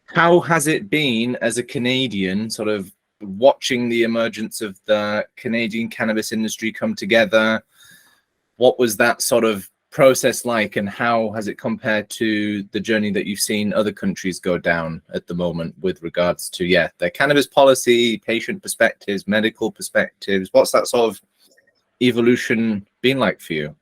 How has it been as a Canadian, sort of watching the emergence of the Canadian cannabis industry come together? What was that sort of process like, and how has it compared to the journey that you've seen other countries go down at the moment with regards to, their cannabis policy, patient perspectives, medical perspectives? What's that sort of evolution been like for you?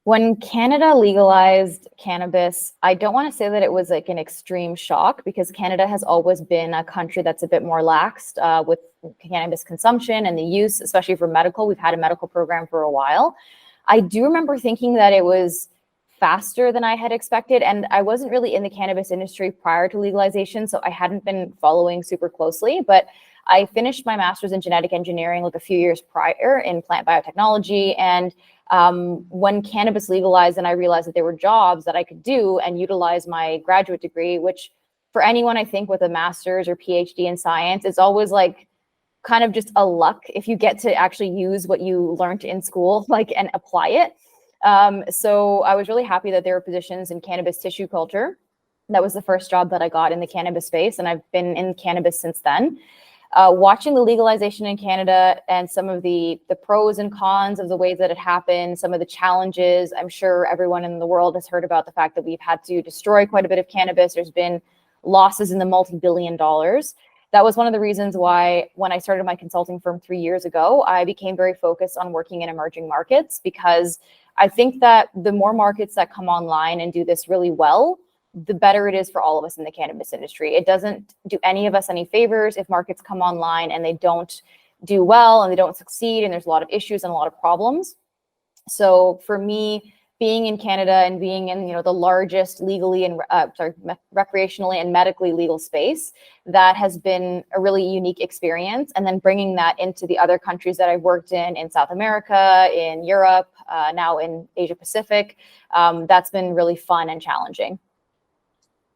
When Canada legalized cannabis, I don't want to say that it was like an extreme shock, because Canada has always been a country that's a bit more laxed with cannabis consumption and the use, especially for medical. We've had a medical program for a while. I do remember thinking that it was faster than I had expected, and I wasn't really in the cannabis industry prior to legalization, so I hadn't been following super closely, but I finished my master's in genetic engineering like a few years prior in plant biotechnology. And when cannabis legalized and I realized that there were jobs that I could do and utilize my graduate degree, which for anyone, I think, with a master's or PhD in science, it's always like kind of just a luck if you get to actually use what you learned in school, like, and apply it. So I was really happy that there were positions in cannabis tissue culture. That was the first job that I got in the cannabis space, and I've been in cannabis since then. Watching the legalization in Canada and some of the pros and cons of the ways that it happened, some of the challenges, I'm sure everyone in the world has heard about the fact that we've had to destroy quite a bit of cannabis. There's been losses in the multi-billion dollars. That was one of the reasons why when I started my consulting firm 3 years ago, I became very focused on working in emerging markets, because I think that the more markets that come online and do this really well, the better it is for all of us in the cannabis industry. It doesn't do any of us any favors if markets come online and they don't do well and they don't succeed, and there's a lot of issues and a lot of problems. So for me, being in Canada and being in, the largest legally and recreationally and medically legal space, that has been a really unique experience. And then bringing that into the other countries that I've worked in South America, in Europe, now in Asia Pacific, that's been really fun and challenging.